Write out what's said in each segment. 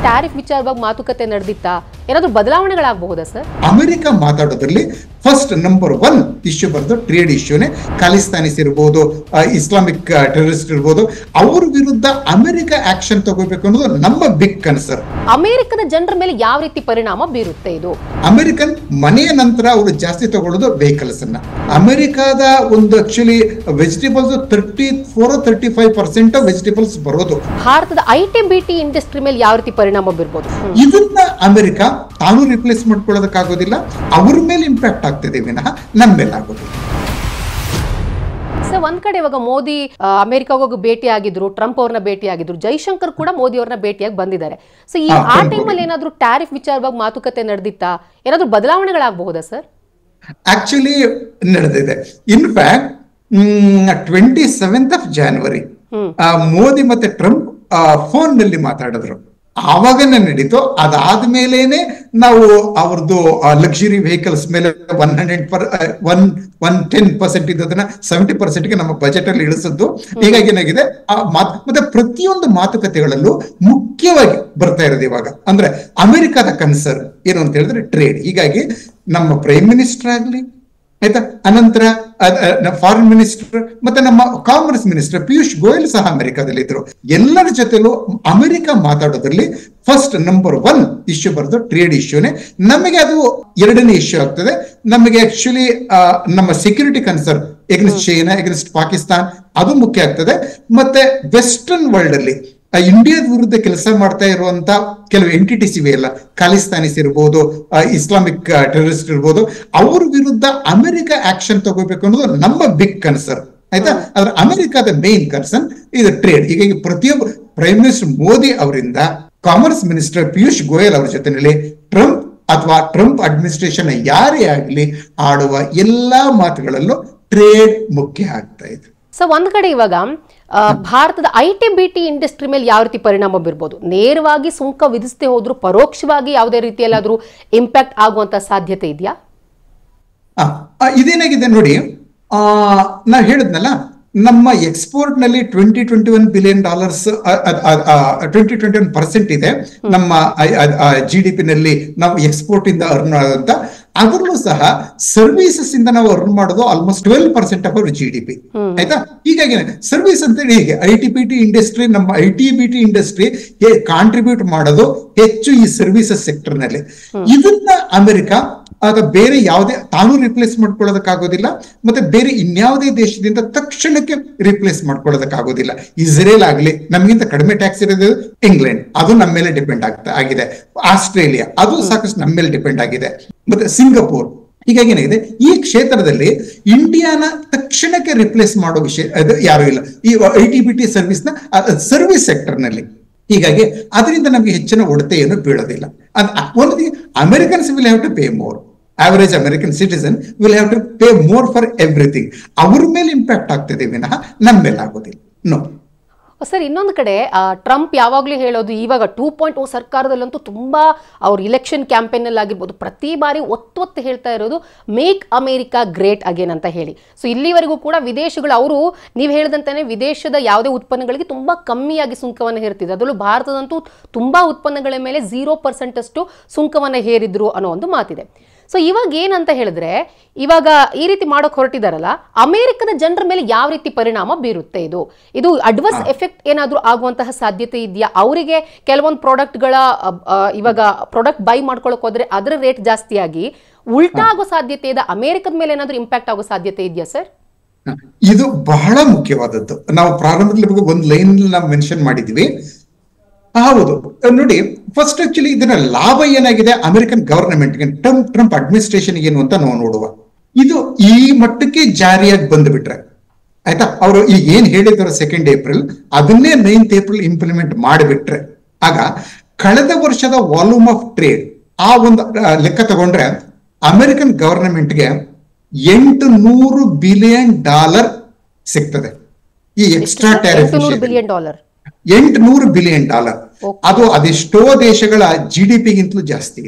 Tariff ವಿಚಾರವಾಗಿ ಮಾತುಕತೆ ನಡೆದಿತ್ತಾ? ಏನಾದರೂ ಬದಲಾವಣೆಗಳಾಗಬಹುದಾ ಸರ್? ಅಮೆರಿಕ ಮಾತಾಡೋದ್ರಲ್ಲಿ ಫಸ್ಟ್ ನಂಬರ್ 1 ಇಶ್ಯೂ ಬರೋದು ಟ್ರೇಡ್ ಇಶ್ಯೂನೇ. ಖಾಲಿಸ್ತಾನಿಸ್ ಇರ್ಬೋದು, ಇಸ್ಲಾಮಿಕ್ ಟೆರರಿಸ್ಟ್ ಇರ್ಬೋದು, ಅವ್ರ ವಿರುದ್ಧ ಅಮೆರಿಕ ಆಕ್ಷನ್ ತಗೋಬೇಕು ಅನ್ನೋದು ನಮ್ಮ ಬಿಗ್ ಕನ್ಸರ್ನ್. ಅಮೆರಿಕದ ಜನರ ಮೇಲೆ ಯಾವ ರೀತಿ ಪರಿಣಾಮ ಬೀರುತ್ತೆ ಇದು? ಅಮೆರಿಕನ್ ಮನೆಯ ನಂತರ ಅವರು ಜಾಸ್ತಿ ತಗೊಳ್ಳೋದು ವೆಹಿಕಲ್ಸ್ ಅನ್ನ. ಅಮೆರಿಕದ ಒಂದು ಆಕ್ಚುಲಿ ವೆಜಿಟೇಬಲ್ಸ್ 34-35% ವೆಜಿಟೇಬಲ್ಸ್ ಬರೋದು. ಭಾರತದ ಐಟಿ ಬಿಟಿ ಇಂಡಸ್ಟ್ರಿ ಮೇಲೆ ಯಾವ ರೀತಿ ಪರಿಣಾಮ ಬೀರ್ಬೋದು? ಇದನ್ನ ಅಮೆರಿಕ ತಾನು ರಿಪ್ಲೇಸ್ ಮಾಡ್ಕೊಳ್ಳೋದಕ್ಕಾಗೋದಿಲ್ಲ, ಅವ್ರ ಮೇಲೆ ಇಂಪ್ಯಾಕ್ಟ್ ಆಗ್ತಿದೆ ವಿನಃ ನಮ್ಮ ಮೇಲೆ ಆಗೋದಿಲ್ಲ. ಸರ್, ಒಂದ್ ಕಡೆ ಇವಾಗ ಮೋದಿ ಅಮೆರಿಕಾಗ ಹೋಗಿ ಭೇಟಿ ಆಗಿದ್ರು, ಟ್ರಂಪ್ ಅವ್ರನ್ನ ಭೇಟಿ ಆಗಿದ್ರು, ಜೈಶಂಕರ್ ಕೂಡ ಮೋದಿ ಅವ್ರನ್ನ ಭೇಟಿಯಾಗಿ ಬಂದಿದ್ದಾರೆ. ಸೊ ಆ ಟೈಮಲ್ಲಿ ಏನಾದ್ರು ಟ್ಯಾರಿಫ್ ವಿಚಾರವಾಗಿ ಮಾತುಕತೆ ನಡೆದಿತ್ತಾ? ಏನಾದ್ರು ಬದಲಾವಣೆಗಳಾಗಬಹುದಾ ಸರ್? ಆಕ್ಚುಲಿ ನಡೆದಿದೆ. ಇನ್ಫ್ಯಾಕ್ಟ್ 27th January ಮೋದಿ ಮತ್ತೆ ಟ್ರಂಪ್ ಫೋನ್ ನಲ್ಲಿ ಮಾತಾಡಿದ್ರು. ಆವಾಗನೇ ನಡೀತು. ಅದಾದ್ಮೇಲೆನೆ ನಾವು ಅವ್ರದ್ದು ಲಕ್ಸುರಿ ವೆಹಿಕಲ್ಸ್ ಮೇಲೆ 110% ಇದ್ದದನ್ನ 70%ಗೆ ನಮ್ಮ ಬಜೆಟ್ ಅಲ್ಲಿ ಇಳಿಸಿದ್ದು. ಹೀಗಾಗಿ ಏನಾಗಿದೆ, ಮತ್ತೆ ಪ್ರತಿಯೊಂದು ಮಾತುಕತೆಗಳಲ್ಲೂ ಮುಖ್ಯವಾಗಿ ಬರ್ತಾ ಇರೋದು ಇವಾಗ ಅಂದ್ರೆ ಅಮೆರಿಕದ ಕನ್ಸರ್ನ್ ಏನು ಅಂತ ಹೇಳಿದ್ರೆ ಟ್ರೇಡ್. ಹೀಗಾಗಿ ನಮ್ಮ ಪ್ರೈಮ್ ಮಿನಿಸ್ಟರ್ ಆಗ್ಲಿ, ಆಯ್ತಾ, ಅನಂತರ ಫಾರಿನ್ ಮಿನಿಸ್ಟರ್ ಮತ್ತೆ ನಮ್ಮ ಕಾಮರ್ಸ್ ಮಿನಿಸ್ಟರ್ ಪಿಯೂಷ್ ಗೋಯಲ್ ಸಹ ಅಮೆರಿಕದಲ್ಲಿ ಇದ್ರು. ಎಲ್ಲರ ಜೊತೆಲೂ ಅಮೆರಿಕ ಮಾತಾಡೋದ್ರಲ್ಲಿ ಫಸ್ಟ್ ನಂಬರ್ 1 ಇಶ್ಯೂ ಬರೋದು ಟ್ರೇಡ್ ಇಶ್ಯೂನೇ. ನಮಗೆ ಅದು ಎರಡನೇ ಇಶ್ಯೂ ಆಗ್ತದೆ. ನಮಗೆ ಆಕ್ಚುಲಿ ನಮ್ಮ security concern against China, against Pakistan ಅದು ಮುಖ್ಯ ಆಗ್ತದೆ. ಮತ್ತೆ ವೆಸ್ಟರ್ನ್ ವರ್ಲ್ಡ್ ಅಲ್ಲಿ ಇಂಡಿಯಾದ ವಿರುದ್ಧ ಕೆಲಸ ಮಾಡ್ತಾ ಇರುವಂತ ಕೆಲವು ಎಂಟಿಟೀಸ್ ಇವೆಯಲ್ಲ, ಖಾಲಿಸ್ತಾನಿಸ್ ಇರ್ಬೋದು, ಇಸ್ಲಾಮಿಕ್ ಟೆರರಿಸ್ಟ್ ಇರ್ಬೋದು, ಅವ್ರ ವಿರುದ್ಧ ಅಮೆರಿಕ ಆಕ್ಷನ್ ತಗೋಬೇಕು ಅನ್ನೋದು ನಮ್ಮ ಬಿಗ್ ಕನ್ಸರ್ನ್. ಆಯ್ತಾ, ಆದ್ರೆ ಅಮೆರಿಕದ ಮೇನ್ ಕನ್ಸರ್ನ್ ಇದು ಟ್ರೇಡ್. ಹೀಗಾಗಿ ಪ್ರತಿಯೊಬ್ಬ ಪ್ರೈಮ್ ಮಿನಿಸ್ಟರ್ ಮೋದಿ ಅವರಿಂದ ಕಾಮರ್ಸ್ ಮಿನಿಸ್ಟರ್ ಪಿಯೂಷ್ ಗೋಯಲ್ ಅವ್ರ ಜೊತೆನಲ್ಲಿ ಟ್ರಂಪ್ ಅಥವಾ ಟ್ರಂಪ್ ಅಡ್ಮಿನಿಸ್ಟ್ರೇಷನ್ ಯಾರೇ ಆಗ್ಲಿ ಆಡುವ ಎಲ್ಲಾ ಮಾತುಗಳಲ್ಲೂ ಟ್ರೇಡ್ ಮುಖ್ಯ ಆಗ್ತಾ ಇದೆ. ಸೊ ಒಂದ್ ಕಡೆ ಇವಾಗ ಭಾರತದ ಐಟಿ ಬಿಟಿ ಇಂಡಸ್ಟ್ರಿ ಮೇಲೆ ಯಾವ ರೀತಿ ಪರಿಣಾಮ ಬೀರ್ಬೋದು? ನೇರವಾಗಿ ಸುಂಕ ವಿಧಿಸದೆ ಹೋದ್ರು ಪರೋಕ್ಷವಾಗಿ ಯಾವುದೇ ರೀತಿಯಲ್ಲಾದ್ರೂ ಇಂಪ್ಯಾಕ್ಟ್ ಆಗುವಂತ ಸಾಧ್ಯತೆ ಇದೆಯಾ? ಇದೇನಾಗಿದೆ ನೋಡಿ, ನಾ ಹೇಳಿದ್ನಲ್ಲ, ನಮ್ಮ ಎಕ್ಸ್ಪೋರ್ಟ್ ನಲ್ಲಿ $21 ಬಿಲಿಯನ್ 21% ಇದೆ ನಮ್ಮ GDP ನಲ್ಲಿ ನಾವು ಎಕ್ಸ್ಪೋರ್ಟ್ ಇಂದ ಅರ್ನ್ ಆದಂತ. ಅದರಲ್ಲೂ ಸಹ ಸರ್ವಿಸಸ್ ಇಂದ ನಾವು ಅರ್ನ್ ಮಾಡೋದು ಆಲ್ಮೋಸ್ಟ್ 12% ಆಫ್ ಅವರ್ GDP. ಆಯ್ತಾ, ಹೀಗಾಗಿ ಸರ್ವಿಸ್ ಅಂತ ಹೇಳಿ ಹೀಗೆ IT-BT ಇಂಡಸ್ಟ್ರಿ, ನಮ್ಮ IT-BT ಇಂಡಸ್ಟ್ರಿ ಕಾಂಟ್ರಿಬ್ಯೂಟ್ ಮಾಡೋದು ಹೆಚ್ಚು ಈ ಸರ್ವಿಸಸ್ ಸೆಕ್ಟರ್ ನಲ್ಲಿ. ಇದನ್ನ ಅಮೆರಿಕ ಅಥವಾ ಬೇರೆ ಯಾವುದೇ ತಾನು ರಿಪ್ಲೇಸ್ ಮಾಡ್ಕೊಳ್ಳೋದಕ್ಕಾಗೋದಿಲ್ಲ, ಮತ್ತೆ ಬೇರೆ ಇನ್ಯಾವುದೇ ದೇಶದಿಂದ ತಕ್ಷಣಕ್ಕೆ ರಿಪ್ಲೇಸ್ ಮಾಡ್ಕೊಳ್ಳೋದಕ್ಕಾಗೋದಿಲ್ಲ. ಇಸ್ರೇಲ್ ಆಗ್ಲಿ, ನಮ್ಗಿಂತ ಕಡಿಮೆ ಟ್ಯಾಕ್ಸ್ ಇರೋದು ಇಂಗ್ಲೆಂಡ್, ಅದು ನಮ್ಮ ಮೇಲೆ ಡಿಪೆಂಡ್ ಆಗಿದೆ. ಆಸ್ಟ್ರೇಲಿಯಾ ಅದು ಸಾಕಷ್ಟು ನಮ್ಮ ಮೇಲೆ ಡಿಪೆಂಡ್ ಆಗಿದೆ, ಮತ್ತೆ ಸಿಂಗಪೂರ್. ಹೀಗಾಗಿ ಏನಾಗಿದೆ, ಈ ಕ್ಷೇತ್ರದಲ್ಲಿ ಇಂಡಿಯಾನ ತಕ್ಷಣಕ್ಕೆ ರಿಪ್ಲೇಸ್ ಮಾಡೋ ವಿಷಯ ಅದು ಯಾರು ಇಲ್ಲ ಈ IT-BT ಸರ್ವಿಸ್ ನ ಸರ್ವಿಸ್ ಸೆಕ್ಟರ್ ನಲ್ಲಿ. ಹೀಗಾಗಿ ಅದರಿಂದ ನಮ್ಗೆ ಹೆಚ್ಚಿನ ಹೊಡೆತ ಏನು ಬೀಳೋದಿಲ್ಲ. ಒಂದು Americans will have to pay more. Average American citizen will have to pay more for everything. ಅವ್ರ ಮೇಲೆ ಇಂಪ್ಯಾಕ್ಟ್ ಆಗ್ತದೆ ವಿನಃ ನಮ್ಮ ಮೇಲೆ ಆಗೋದಿಲ್ಲ. ನೋ ಸರ್, ಇನ್ನೊಂದು ಕಡೆ ಟ್ರಂಪ್ ಯಾವಾಗಲೂ ಹೇಳೋದು, ಇವಾಗ 2.0 ಸರ್ಕಾರದಲ್ಲಂತೂ ತುಂಬಾ ಅವ್ರ ಇಲೆಕ್ಷನ್ ಕ್ಯಾಂಪೇನ್ ಅಲ್ಲಿ ಆಗಿರ್ಬೋದು ಪ್ರತಿ ಬಾರಿ ಒತ್ತು ಹೇಳ್ತಾ ಇರೋದು ಮೇಕ್ ಅಮೇರಿಕಾ ಗ್ರೇಟ್ ಅಗೇನ್ ಅಂತ ಹೇಳಿ. ಸೊ ಇಲ್ಲಿವರೆಗೂ ಕೂಡ ವಿದೇಶಗಳು ಅವರು ನೀವು ಹೇಳಿದಂತಾನೆ ವಿದೇಶದ ಯಾವುದೇ ಉತ್ಪನ್ನಗಳಿಗೆ ತುಂಬಾ ಕಮ್ಮಿಯಾಗಿ ಸುಂಕವನ್ನು ಹೇರ್ತಿದ್ರು. ಅದರಲ್ಲೂ ಭಾರತದಂತೂ ತುಂಬಾ ಉತ್ಪನ್ನಗಳ ಮೇಲೆ 0% ಅಷ್ಟು ಸುಂಕವನ್ನು ಹೇರಿದ್ರು ಅನ್ನೋ ಒಂದು ಮಾತಿದೆ. ಸೊ ಇವಾಗ ಏನಂತ ಹೇಳಿದ್ರೆ, ಇವಾಗ ಈ ರೀತಿ ಮಾಡೋಕೆ ಹೊರಟಿದಾರಲ್ಲ, ಅಮೆರಿಕದ ಜನರ ಮೇಲೆ ಯಾವ ರೀತಿ ಪರಿಣಾಮ ಬೀರುತ್ತೆ? ಇದು ಅಡ್ವರ್ಸ್ ಎಫೆಕ್ಟ್ ಏನಾದ್ರೂ ಆಗುವಂತಹ ಸಾಧ್ಯತೆ ಇದೆಯಾ? ಅವರಿಗೆ ಕೆಲವೊಂದು ಪ್ರಾಡಕ್ಟ್ಗಳ ಇವಾಗ ಪ್ರಾಡಕ್ಟ್ ಬೈ ಮಾಡ್ಕೊಳಕ್ ಹೋದ್ರೆ ಅದರ ರೇಟ್ ಜಾಸ್ತಿ ಆಗಿ ಉಲ್ಟಾ ಆಗೋ ಸಾಧ್ಯತೆ ಇದೆ. ಅಮೆರಿಕದ ಮೇಲೆ ಏನಾದ್ರೂ ಇಂಪ್ಯಾಕ್ಟ್ ಆಗೋ ಸಾಧ್ಯತೆ ಇದೆಯಾ ಸರ್? ಇದು ಬಹಳ ಮುಖ್ಯವಾದದ್ದು. ನಾವು ಪ್ರಾರಂಭದಲ್ಲಿ ಒಂದು ಲೈನ್ ನಾವು ಮೆನ್ಷನ್ ಮಾಡಿದ್ವಿ. ಹೌದು ನೋಡಿ, ಫಸ್ಟ್ ಆಕ್ಚುಲಿ ಇದರ ಲಾಭ ಏನಾಗಿದೆ ಅಮೆರಿಕನ್ ಗವರ್ನಮೆಂಟ್ಗೆ, ಟ್ರಂಪ್ ಅಡ್ಮಿನಿಸ್ಟ್ರೇಷನ್ ಏನು ಅಂತ ನಾವು ನೋಡುವ. ಇದು ಈ ಮಟ್ಟಕ್ಕೆ ಜಾರಿಯಾಗಿ ಬಂದ್ಬಿಟ್ರೆ ಆಯ್ತಾ, ಅವರು ಈಗ ಏನ್ ಹೇಳಿದ್ರು 2 ಏಪ್ರಿಲ್ ಅದನ್ನೇ 9th ಏಪ್ರಿಲ್ ಇಂಪ್ಲಿಮೆಂಟ್ ಮಾಡಿಬಿಟ್ರೆ, ಆಗ ಕಳೆದ ವರ್ಷದ ವಾಲ್ಯೂಮ್ ಆಫ್ ಟ್ರೇಡ್ ಆ ಒಂದು ಲೆಕ್ಕ ತಗೊಂಡ್ರೆ ಅಮೆರಿಕನ್ ಗವರ್ನಮೆಂಟ್ಗೆ $800 ಬಿಲಿಯನ್ ಸಿಗ್ತದೆ. ಈ ಎಕ್ಸ್ಟ್ರಾ ಟ್ಯಾರಿಫ್ $800 ಬಿಲಿಯನ್. ಅದು ಅದೆಷ್ಟೋ ದೇಶಗಳ GDP-ಗಿಂತಲೂ ಜಾಸ್ತಿ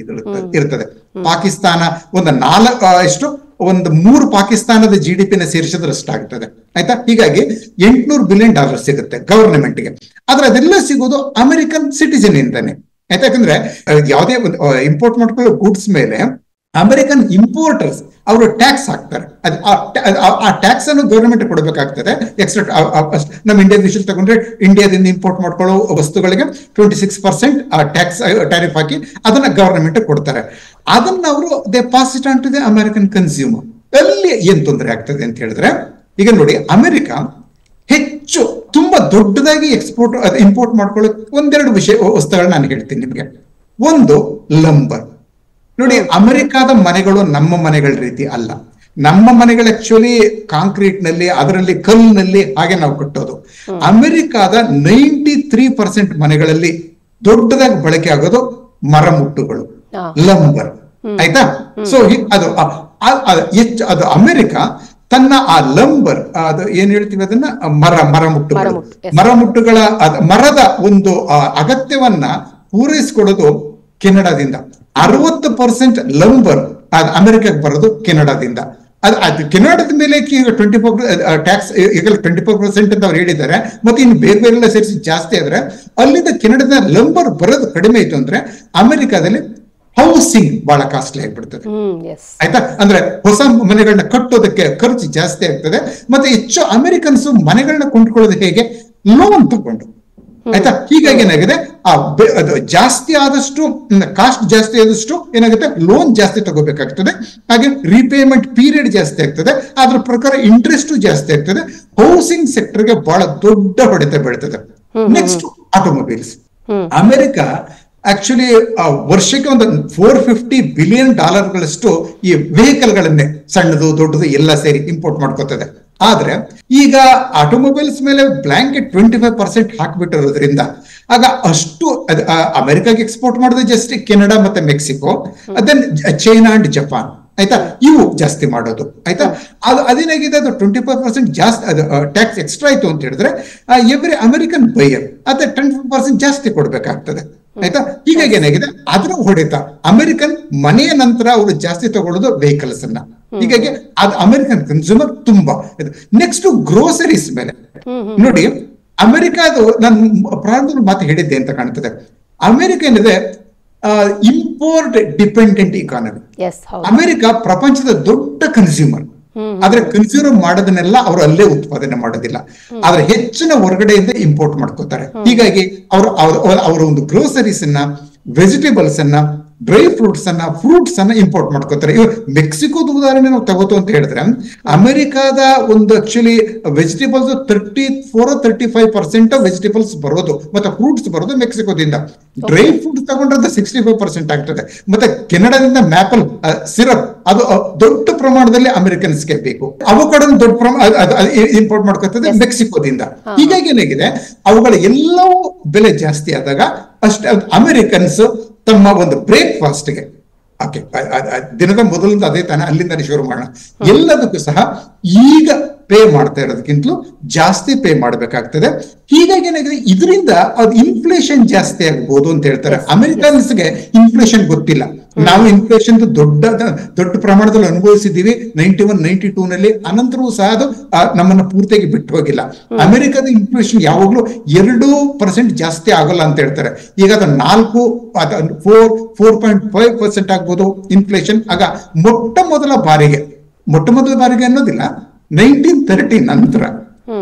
ಇರ್ತದೆ. ಪಾಕಿಸ್ತಾನ ಒಂದು 3 ಪಾಕಿಸ್ತಾನದ GDP-ನ ಸೇರಿಸಿದ್ರಷ್ಟಾಗ್ತದೆ. ಆಯ್ತಾ, ಹೀಗಾಗಿ $800 ಬಿಲಿಯನ್ ಸಿಗುತ್ತೆ ಗವರ್ನಮೆಂಟ್ಗೆ. ಆದ್ರೆ ಅದೆಲ್ಲ ಸಿಗೋದು ಅಮೆರಿಕನ್ ಸಿಟಿಸನ್ ಇಂದಾನೆ. ಆಯ್ತಾ. ಯಾಕಂದ್ರೆ ಯಾವುದೇ ಒಂದು ಇಂಪೋರ್ಟ್ ಮಾಡ್ಕೊಳ್ಳೋ ಗುಡ್ಸ್ ಮೇಲೆ ಅಮೆರಿಕನ್ ಇಂಪೋರ್ಟರ್ಸ್ ಅವರು ಟ್ಯಾಕ್ಸ್ ಹಾಕ್ತಾರೆ. ಆ ಟ್ಯಾಕ್ಸ್ ಅನ್ನು ಗವರ್ಮೆಂಟ್ ಕೊಡಬೇಕಾಗ್ತದೆ. ಎಕ್ಸ್ಟ್ರಾ ನಮ್ಮ ಇಂಡಿಯಾ ವಿಷಯ ತಗೊಂಡ್ರೆ ಇಂಡಿಯಾದಿಂದ ಇಂಪೋರ್ಟ್ ಮಾಡ್ಕೊಳ್ಳೋ ವಸ್ತುಗಳಿಗೆ 26% ಟ್ಯಾಕ್ಸ್ ಟ್ಯಾರಿಫ್ ಹಾಕಿ ಅದನ್ನ ಗವರ್ಮೆಂಟ್ ಕೊಡ್ತಾರೆ. ಅದನ್ನ ಅವರು they pass it on to the American consumer. ಅಲ್ಲಿ ಏನ್ ತೊಂದರೆ ಆಗ್ತದೆ ಅಂತ ಹೇಳಿದ್ರೆ, ಈಗ ನೋಡಿ, ಅಮೆರಿಕ ಹೆಚ್ಚು ತುಂಬಾ ದೊಡ್ಡದಾಗಿ ಇಂಪೋರ್ಟ್ ಮಾಡ್ಕೊಳ್ಳೋಕೆ ಒಂದೆರಡು ವಸ್ತುಗಳನ್ನ ನಾನು ಹೇಳ್ತೀನಿ ನಿಮ್ಗೆ. ಒಂದು ಲಂಬರ್. ನೋಡಿ, ಅಮೆರಿಕಾದ ಮನೆಗಳು ನಮ್ಮ ಮನೆಗಳ ರೀತಿ ಅಲ್ಲ. ನಮ್ಮ ಮನೆಗಳು ಆಕ್ಚುಲಿ ಕಾಂಕ್ರೀಟ್ ನಲ್ಲಿ, ಅದರಲ್ಲಿ ಕಲ್ಲಿನಲ್ಲಿ ಹಾಗೆ ನಾವು ಕಟ್ಟೋದು. ಅಮೆರಿಕಾದ 93% ಮನೆಗಳಲ್ಲಿ ದೊಡ್ಡದಾಗಿ ಬಳಕೆ ಆಗೋದು ಮರಮುಟ್ಟುಗಳು, ಲಂಬರ್. ಆಯ್ತಾ. ಸೊ ಅದು ಅಮೆರಿಕ ತನ್ನ ಆ ಲಂಬರ್, ಅದು ಏನ್ ಹೇಳ್ತೀವಿ ಅದನ್ನ, ಮರಮುಟ್ಟುಗಳ ಮರದ ಒಂದು ಅಗತ್ಯವನ್ನ ಪೂರೈಸಿಕೊಡೋದು ಕೆನಡಾದಿಂದ. 60% ಲಂಬರ್ ಅಮೆರಿಕಕ್ಕೆ ಬರೋದು ಕೆನಡಾದಿಂದ. ಅದು ಕೆನಡಾದ ಮೇಲೆ 24 ಟ್ಯಾಕ್ಸ್, ಈಗ 24% ಅಂತ ಅವ್ರು ಹೇಳಿದ್ದಾರೆ. ಮತ್ತೆ ಇನ್ನು ಬೇರೆ ಬೇರೆ ಸೇರಿಸಿ ಜಾಸ್ತಿ ಆದ್ರೆ ಅಲ್ಲಿಂದ ಕೆನಡಾದ ಲಂಬರ್ ಬರೋದು ಕಡಿಮೆ ಇತ್ತು ಅಂದ್ರೆ ಅಮೆರಿಕಾದಲ್ಲಿ ಹೌಸಿಂಗ್ ಬಹಳ ಕಾಸ್ಟ್ಲಿ ಆಗ್ಬಿಡ್ತದೆ. ಆಯ್ತಾ. ಅಂದ್ರೆ ಹೊಸ ಮನೆಗಳನ್ನ ಕಟ್ಟೋದಕ್ಕೆ ಖರ್ಚು ಜಾಸ್ತಿ ಆಗ್ತದೆ. ಮತ್ತೆ ಹೆಚ್ಚು ಅಮೆರಿಕನ್ಸ್ ಮನೆಗಳನ್ನ ಕೊಂಡ್ಕೊಳ್ಳೋದು ಹೇಗೆ, ಲೋನ್ ತಗೊಂಡು. ಆಯ್ತಾ. ಹೀಗಾಗಿ ಏನಾಗಿದೆ, ಅದು ಜಾಸ್ತಿ ಆದಷ್ಟು, ಕಾಸ್ಟ್ ಜಾಸ್ತಿ ಆದಷ್ಟು ಏನಾಗುತ್ತೆ, ಲೋನ್ ಜಾಸ್ತಿ ತಗೋಬೇಕಾಗ್ತದೆ. ಹಾಗೆ ರಿಪೇಮೆಂಟ್ ಪೀರಿಯಡ್ ಜಾಸ್ತಿ ಆಗ್ತದೆ. ಅದ್ರ ಪ್ರಕಾರ ಇಂಟ್ರೆಸ್ಟ್ ಜಾಸ್ತಿ ಆಗ್ತದೆ. ಹೌಸಿಂಗ್ ಸೆಕ್ಟರ್ಗೆ ಬಹಳ ದೊಡ್ಡ ಹೊಡೆತ ಬೀಳ್ತದೆ. Next automobiles. ಅಮೆರಿಕ ಆಕ್ಚುಲಿ ವರ್ಷಕ್ಕೆ ಒಂದು $450 ಬಿಲಿಯನ್ ಈ ವೆಹಿಕಲ್ಗಳನ್ನೇ, ಸಣ್ಣದು ದೊಡ್ಡದು ಎಲ್ಲ ಸೇರಿ ಇಂಪೋರ್ಟ್ ಮಾಡ್ಕೋತದೆ. ಆದ್ರೆ ಈಗ ಆಟೋಮೊಬೈಲ್ಸ್ ಮೇಲೆ ಬ್ಲಾಂಕೆಟ್ 25% ಹಾಕ್ಬಿಟ್ಟಿರೋದ್ರಿಂದ ಆಗ ಅಷ್ಟು ಅಮೆರಿಕಾಗೆ ಎಕ್ಸ್ಪೋರ್ಟ್ ಮಾಡೋದು ಜಸ್ಟ್ ಕೆನಡಾ ಮತ್ತೆ Mexico, then China and Japan. ಆಯ್ತಾ. ಇವು ಜಾಸ್ತಿ ಮಾಡೋದು. ಆಯ್ತಾ. ಅದೇನಾಗಿದೆ, ಅದು 25% ಜಾಸ್ತಿ ಟ್ಯಾಕ್ಸ್ ಎಕ್ಸ್ಟ್ರಾ ಆಯ್ತು ಅಂತ ಹೇಳಿದ್ರೆ ಎವ್ರಿ ಅಮೆರಿಕನ್ ಬೈಯರ್ ಅದೇ 10% ಜಾಸ್ತಿ ಕೊಡ್ಬೇಕಾಗ್ತದೆ. ಆಯ್ತಾ. ಹೀಗಾಗಿ ಏನಾಗಿದೆ, ಅದರ ಹೊಡೆತ ಅಮೆರಿಕನ್ ಮನೆಯ ನಂತರ ಅವರು ಜಾಸ್ತಿ ತಗೊಳ್ಳೋದು ವೆಹಿಕಲ್ಸ್ ಅನ್ನ. ಹೀಗಾಗಿ ಅದು ಅಮೆರಿಕನ್ ಕನ್ಸ್ಯೂಮರ್ ತುಂಬಾ. ನೆಕ್ಸ್ಟ್ ಗ್ರೋಸರೀಸ್ ಮೇಲೆ ನೋಡಿ, ಅಮೆರಿಕಾದು ನಾನು ಪ್ರಾರಂಭದಲ್ಲಿ ಮಾತು ಹೇಳಿದ್ದೆ ಅಂತ ಕಾಣ್ತದೆ. ಅಮೆರಿಕ ಏನಿದೆ, ಇಂಪೋರ್ಟ್ ಡಿಪೆಂಡೆಂಟ್ ಇಕಾನಮಿ. ಅಮೆರಿಕ ಪ್ರಪಂಚದ ದೊಡ್ಡ ಕನ್ಸ್ಯೂಮರ್. ಆದ್ರೆ ಕನ್ಸ್ಯೂಮರ್ ಮಾಡೋದನ್ನೆಲ್ಲ ಅವರು ಅಲ್ಲೇ ಉತ್ಪಾದನೆ ಮಾಡೋದಿಲ್ಲ, ಆದ್ರೆ ಹೆಚ್ಚಿನ ಹೊರಗಡೆಯಿಂದ ಇಂಪೋರ್ಟ್ ಮಾಡ್ಕೋತಾರೆ. ಹೀಗಾಗಿ ಅವರು ಒಂದು ಗ್ರೋಸರೀಸ್ ಅನ್ನ, ವೆಜಿಟೇಬಲ್ಸ್ ಅನ್ನ, ಡ್ರೈ ಫ್ರೂಟ್ಸ್ ಅನ್ನ ಇಂಪೋರ್ಟ್ ಮಾಡ್ಕೋತಾರೆ. ಇವಾಗ ಮೆಕ್ಸಿಕೋದ ಉದಾಹರಣೆ ನಾವು ತಗೋತು ಅಂತ ಹೇಳಿದ್ರೆ, ಅಮೆರಿಕಾದ ಒಂದು ಆಕ್ಚುಲಿ ವೆಜಿಟೇಬಲ್ಸ್ 34-35% ವೆಜಿಟೇಬಲ್ಸ್ ಬರೋದು ಮತ್ತೆ ಫ್ರೂಟ್ಸ್ ಬರೋದು ಮೆಕ್ಸಿಕೋದಿಂದ. ಡ್ರೈ ಫ್ರೂಟ್ಸ್ ತಗೊಂಡ್ರೆ 65% ಆಗ್ತದೆ. ಮತ್ತೆ ಕೆನಡಾದಿಂದ ಮ್ಯಾಪಲ್ ಸಿರಪ್ ಅದು ದೊಡ್ಡ ಪ್ರಮಾಣದಲ್ಲಿ ಅಮೆರಿಕನ್ಸ್ಗೆ ಬೇಕು. ಅವಕಾಡೋ ದೊಡ್ಡ ಪ್ರಮಾಣ ಇಂಪೋರ್ಟ್ ಮಾಡ್ಕೊತದೆ ಮೆಕ್ಸಿಕೋದಿಂದ. ಹೀಗಾಗಿ ಏನಾಗಿದೆ, ಅವುಗಳ ಎಲ್ಲವೂ ಬೆಲೆ ಜಾಸ್ತಿ ಆದಾಗ ಅಷ್ಟೇ ಅಮೆರಿಕನ್ಸ್ ತಮ್ಮ ಒಂದು ಬ್ರೇಕ್ಫಾಸ್ಟ್ಗೆ, ಓಕೆ ದಿನದ ಮೊದಲಿಂದ ಅದೇ ತಾನೆ, ಅಲ್ಲಿಂದ ಶುರು ಮಾಡೋಣ, ಎಲ್ಲದಕ್ಕೂ ಸಹ ಈಗ ಪೇ ಮಾಡ್ತಾ ಇರೋದಕ್ಕಿಂತಲೂ ಜಾಸ್ತಿ ಪೇ ಮಾಡಬೇಕಾಗ್ತದೆ. ಹೀಗಾಗಿ ಏನಾಗಿದೆ, ಇದರಿಂದ ಅದು ಇನ್ಫ್ಲೇಷನ್ ಜಾಸ್ತಿ ಆಗ್ಬೋದು ಅಂತ ಹೇಳ್ತಾರೆ. ಅಮೆರಿಕನ್ಸ್ಗೆ ಇನ್ಫ್ಲೇಷನ್ ಗೊತ್ತಿಲ್ಲ. ನಾವು ಇನ್ಫ್ಲೇಷನ್ ದೊಡ್ಡ ಪ್ರಮಾಣದಲ್ಲಿ ಅನುಭವಿಸಿದ್ದೀವಿ 91-92 ನಲ್ಲಿ. ಅನಂತರವೂ ಸಹ ಅದು ನಮ್ಮನ್ನ ಪೂರ್ತಿಯಾಗಿ ಬಿಟ್ಟು ಹೋಗಿಲ್ಲ. ಅಮೆರಿಕದ ಇನ್ಫ್ಲೇಷನ್ ಯಾವಾಗ್ಲೂ 2% ಜಾಸ್ತಿ ಆಗಲ್ಲ ಅಂತ ಹೇಳ್ತಾರೆ. ಈಗ ಅದು 4.5% ಆಗ್ಬೋದು ಇನ್ಫ್ಲೇಷನ್. ಆಗ ಮೊಟ್ಟ ಮೊದಲ ಬಾರಿಗೆ ಅನ್ನೋದಿಲ್ಲ, 1930 ನಂತರ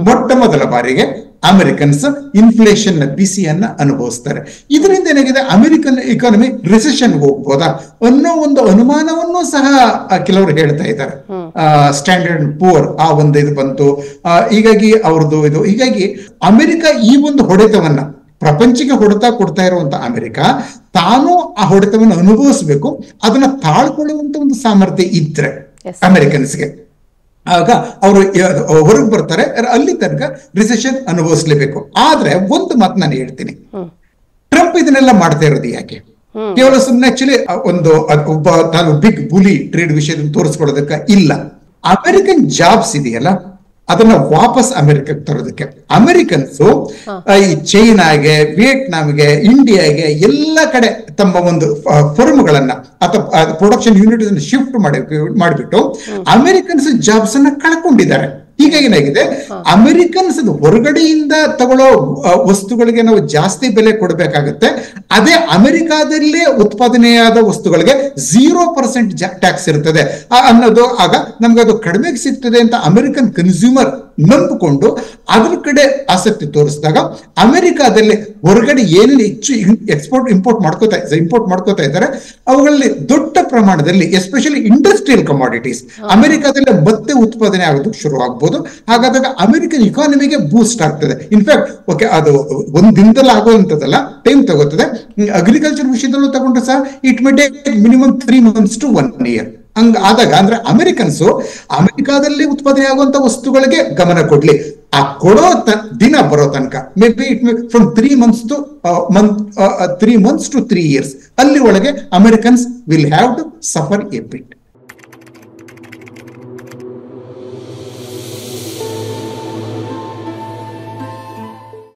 ಮೊಟ್ಟ ಮೊದಲ ಬಾರಿಗೆ ಅಮೆರಿಕನ್ಸ್ ಇನ್ಫ್ಲೇಷನ್ ನ ಬಿಸಿಯನ್ನ ಅನುಭವಿಸ್ತಾರೆ. ಇದರಿಂದ ಏನಾಗಿದೆ, ಅಮೆರಿಕನ್ ಎಕಾನಮಿ ರಿಸೆಷನ್ ಹೋಗ್ಬೋದಾ ಅನ್ನೋ ಒಂದು ಅನುಮಾನವನ್ನು ಸಹ ಕೆಲವರು ಹೇಳ್ತಾ ಇದ್ದಾರೆ. ಸ್ಟ್ಯಾಂಡರ್ಡ್ ಪೂರ್ ಆ ಒಂದು ಇದು ಬಂತು. ಹೀಗಾಗಿ ಅವ್ರದ್ದು ಇದು, ಹೀಗಾಗಿ ಅಮೆರಿಕ ಈ ಒಂದು ಹೊಡೆತವನ್ನ ಪ್ರಪಂಚಕ್ಕೆ ಹೊಡೆತ ಕೊಡ್ತಾ ಇರುವಂತ ಅಮೆರಿಕ ತಾನು ಆ ಹೊಡೆತವನ್ನು ಅನುಭವಿಸ್ಬೇಕು. ಅದನ್ನ ತಾಳ್ಕೊಳ್ಳುವಂತ ಒಂದು ಸಾಮರ್ಥ್ಯ ಇದ್ರೆ ಅಮೆರಿಕನ್ಸ್ಗೆ, ಆಗ ಅವರು ಹೊರಗೆ ಬರ್ತಾರೆ. ಅಲ್ಲಿ ತನಕ ರಿಸೆಷನ್ ಅನುಭವಿಸ್ಲೇಬೇಕು. ಆದ್ರೆ ಒಂದು ಮಾತು ನಾನು ಹೇಳ್ತೀನಿ, ಟ್ರಂಪ್ ಇದನ್ನೆಲ್ಲ ಮಾಡ್ತಾ ಇರೋದು ಯಾಕೆ? ಕೇವಲ ಸುಮ್ಮನೆ ಆಕ್ಚುಲಿ ಒಬ್ಬ ತಾನು ಬಿಗ್ ಬುಲಿ ಟ್ರೇಡ್ ವಿಷಯದಲ್ಲಿ ತೋರಿಸ್ಕೊಳ್ಳೋದಕ್ಕೆ ಇಲ್ಲ. ಅಮೆರಿಕನ್ ಜಾಬ್ಸ್ ಇದೆಯಲ್ಲ, ಅದನ್ನ ವಾಪಸ್ ಅಮೆರಿಕಕ್ಕೆ ತರೋದಕ್ಕೆ ಅಮೆರಿಕನ್ಸು ಈ ಚೈನಾಗೆ, ವಿಯೆಟ್ನಾಂಗೆ, ಇಂಡಿಯಾಗೆ ಎಲ್ಲ ಕಡೆ ತಮ್ಮ ಒಂದು ಫರ್ಮ್ಗಳನ್ನ ಅಥವಾ ಪ್ರೊಡಕ್ಷನ್ ಯೂನಿಟ್ ಶಿಫ್ಟ್ ಮಾಡಿಬಿಟ್ಟು ಅಮೆರಿಕನ್ಸ್ ಜಾಬ್ಸ್ ಅನ್ನ ಕಳ್ಕೊಂಡಿದ್ದಾರೆ. ಈಗ ಏನಾಗಿದೆ, ಅಮೆರಿಕನ್ಸ್ ಹೊರಗಡೆಯಿಂದ ತಗೊಳ್ಳೋ ವಸ್ತುಗಳಿಗೆ ನಾವು ಜಾಸ್ತಿ ಬೆಲೆ ಕೊಡಬೇಕಾಗತ್ತೆ. ಅದೇ ಅಮೆರಿಕಾದಲ್ಲೇ ಉತ್ಪಾದನೆಯಾದ ವಸ್ತುಗಳಿಗೆ 0% ಟ್ಯಾಕ್ಸ್ ಇರ್ತದೆ ಅನ್ನೋದು. ಆಗ ನಮ್ಗೆ ಅದು ಕಡಿಮೆಗೆ ಸಿಗ್ತದೆ ಅಂತ ಅಮೆರಿಕನ್ ಕನ್ಸ್ಯೂಮರ್ ನಂಬಿಕೊಂಡು ಅದ್ರ ಕಡೆ ಆಸಕ್ತಿ ತೋರಿಸಿದಾಗ ಅಮೆರಿಕಾದಲ್ಲಿ ಹೊರಗಡೆ ಏನೇನು ಹೆಚ್ಚು ಇಂಪೋರ್ಟ್ ಮಾಡ್ಕೋತಾ ಇದ್ದಾರೆ ಅವುಗಳಲ್ಲಿ ದೊಡ್ಡ ಪ್ರಮಾಣದಲ್ಲಿ ಎಸ್ಪೆಷಲಿ ಇಂಡಸ್ಟ್ರಿಯಲ್ ಕಮಾಡಿಟೀಸ್ ಅಮೆರಿಕಾದಲ್ಲಿ ಮತ್ತೆ ಉತ್ಪಾದನೆ ಆಗೋದಕ್ಕೆ ಶುರು ಆಗ್ಬೋದು. ಹಾಗಾದಾಗ ಅಮೆರಿಕನ್ ಇಕಾನಮಿಗೆ ಬೂಸ್ಟ್ ಆಗ್ತದೆ. ಇನ್ಫ್ಯಾಕ್ಟ್ ಓಕೆ, ಅದು ಒಂದ್ ದಿನದಲ್ಲಿ ಆಗುವಂತದಲ್ಲ, ಟೈಮ್ ತಗೋತದೆ. ಅಗ್ರಿಕಲ್ಚರ್ ವಿಷಯದಲ್ಲೂ ತಗೊಂಡ್ರೆ ಸಹ it may take minimum 3 months to 1 year. ಹಂಗ ಆದಾಗ ಅಂದ್ರೆ ಅಮೆರಿಕನ್ಸು ಅಮೆರಿಕಾದಲ್ಲಿ ಉತ್ಪಾದನೆ ಆಗುವಂತ ವಸ್ತುಗಳಿಗೆ ಗಮನ ಕೊಡ್ಲಿ. ಆ ಕೊಡೋ ದಿನ ಬರೋ ತನಕ maybe it may from 3 months to 3 years ಅಲ್ಲಿ ಒಳಗೆ Americans will have to suffer a bit.